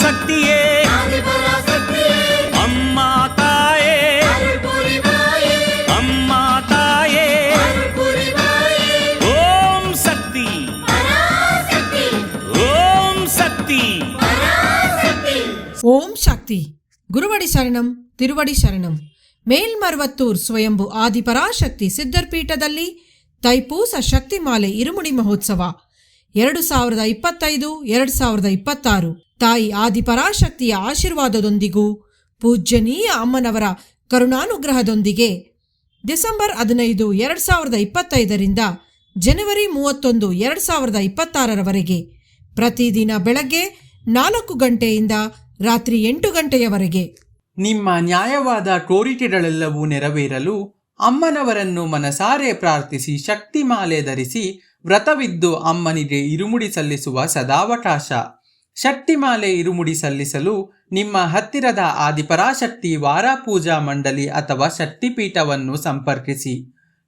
சக்தியே அம்மா தாயே, அம்மா தாயே, ஓம் சக்தி, ஓம் சக்தி, ஓம் சக்தி. குருவடி சரணಂ, ತಿರುವಡಿ ಶರಣಂ. ಮೇಲ್ಮರ್ವತ್ತೂರ್ ಸ್ವಯಂಭು ಆದಿಪರಾಶಕ್ತಿ ಸಿದ್ಧರ್ಪೀಠದಲ್ಲಿ ತೈಪೂಸ ಶಕ್ತಿಮಾಲೆ ಇರುಮುಡಿ ಮಹೋತ್ಸವ 2025-2026 ತಾಯಿ ಆದಿಪರಾಶಕ್ತಿಯ ಆಶೀರ್ವಾದದೊಂದಿಗೂ ಪೂಜ್ಯನೀಯ ಅಮ್ಮನವರ ಕರುಣಾನುಗ್ರಹದೊಂದಿಗೆ ಡಿಸೆಂಬರ್ 15, 2025 ಜನವರಿ 31, 2026 ಪ್ರತಿದಿನ ಬೆಳಗ್ಗೆ 4 ಗಂಟೆಯಿಂದ ರಾತ್ರಿ 8 ಗಂಟೆಯವರೆಗೆ ನಿಮ್ಮ ನ್ಯಾಯವಾದ ಕೋರಿಕೆಗಳೆಲ್ಲವೂ ನೆರವೇರಲು ಅಮ್ಮನವರನ್ನು ಮನಸಾರೆ ಪ್ರಾರ್ಥಿಸಿ ಶಕ್ತಿಮಾಲೆ ಧರಿಸಿ ವ್ರತವಿದ್ದು ಅಮ್ಮನಿಗೆ ಇರುಮುಡಿ ಸಲ್ಲಿಸುವ ಸದಾವಕಾಶ. ಶಕ್ತಿಮಾಲೆ ಇರುಮುಡಿ ಸಲ್ಲಿಸಲು ನಿಮ್ಮ ಹತ್ತಿರದ ಆದಿಪರಾಶಕ್ತಿ ವಾರಾಪೂಜಾ ಮಂಡಳಿ ಅಥವಾ ಶಕ್ತಿಪೀಠವನ್ನು ಸಂಪರ್ಕಿಸಿ.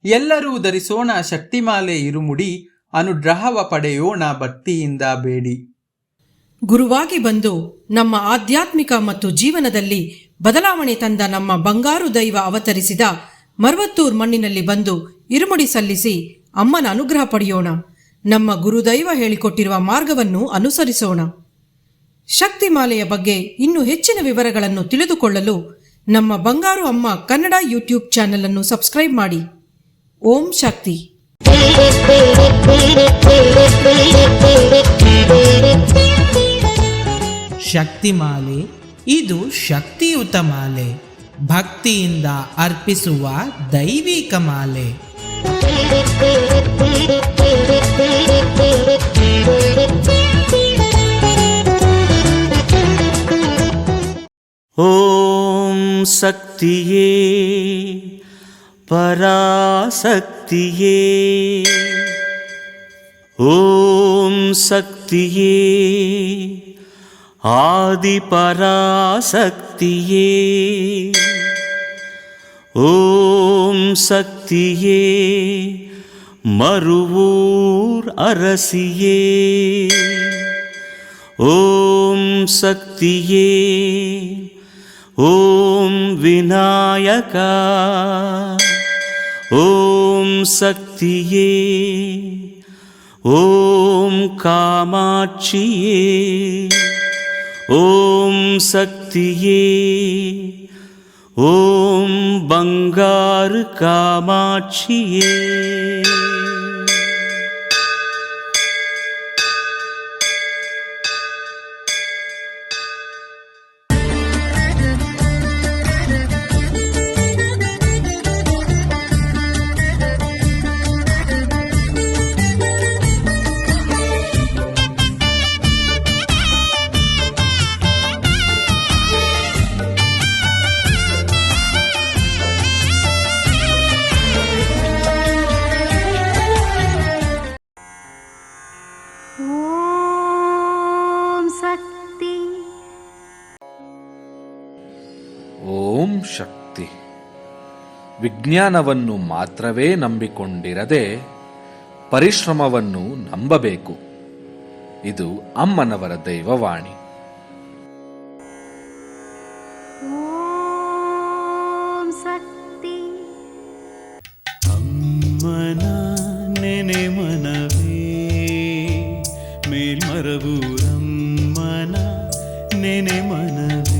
ಎಲ್ಲರೂ ಧರಿಸೋಣ ಶಕ್ತಿಮಾಲೆ ಇರುಮುಡಿ, ಅನುಗ್ರಹವ ಪಡೆಯೋಣ ಭಕ್ತಿಯಿಂದ ಬೇಡಿ. ಗುರುವಾಗಿ ಬಂದು ನಮ್ಮ ಆಧ್ಯಾತ್ಮಿಕ ಮತ್ತು ಜೀವನದಲ್ಲಿ ಬದಲಾವಣೆ ತಂದ ನಮ್ಮ ಬಂಗಾರು ದೈವ ಅವತರಿಸಿದ ಮರ್ವತ್ತೂರ್ ಮಣ್ಣಿನಲ್ಲಿ ಬಂದು ಇರುಮುಡಿ ಸಲ್ಲಿಸಿ ಅಮ್ಮನ ಅನುಗ್ರಹ ಪಡೆಯೋಣ. ನಮ್ಮ ಗುರುದೈವ ಹೇಳಿಕೊಟ್ಟಿರುವ ಮಾರ್ಗವನ್ನು ಅನುಸರಿಸೋಣ. ಶಕ್ತಿಮಾಲೆಯ ಬಗ್ಗೆ ಇನ್ನೂ ಹೆಚ್ಚಿನ ವಿವರಗಳನ್ನು ತಿಳಿದುಕೊಳ್ಳಲು ನಮ್ಮ ಬಂಗಾರು ಅಮ್ಮ ಕನ್ನಡ ಯೂಟ್ಯೂಬ್ ಚಾನೆಲ್ ಅನ್ನು ಸಬ್ಸ್ಕ್ರೈಬ್ ಮಾಡಿ. ಓಂ ಶಕ್ತಿ. ಶಕ್ತಿಮಾಲೆ ಇದು ಶಕ್ತಿಯುತ ಮಾಲೆ, ಭಕ್ತಿಯಿಂದ ಅರ್ಪಿಸುವ ದೈವಿಕ ಮಾಲೆ. ಓಂ ಶಕ್ತಿಯೇ ಪರಾಶಕ್ತಿಯೇ, ಓಂ ಶಕ್ತಿಯೇ ಆದಿಪರಾಶಕ್ತಿಯೇ, ಓಂ ಶಕ್ತಿಯೇ ಮರುವೂರ್ ಅರಸಿಯೇ, ಓಂ ಶಕ್ತಿಯೇ ಓಂ ವಿನಾಯಕ, ಓಂ ಶಕ್ತಿಯೇ ಓಂ ಕಾಮಾಕ್ಷಿಯೇ, ಓಂ ಶಕ್ತಿಯೇ ಓಂ ಬಂಗಾರು ಕಾಮಾಕ್ಷಿಯೇ. ಓಂ ಶಕ್ತಿ. ವಿಜ್ಞಾನವನ್ನು ಮಾತ್ರವೇ ನಂಬಿಕೊಂಡಿರದೆ ಪರಿಶ್ರಮವನ್ನು ನಂಬಬೇಕು. ಇದು ಅಮ್ಮನವರ ದೈವವಾಣಿ. ಓಂ ಶಕ್ತಿ. ಅಮ್ಮನ ನೆನೆ ಮನವೇ ಮೇಲ್ಮರವೂರಮ್ಮನ ನೆನೆ ಮನವೇ,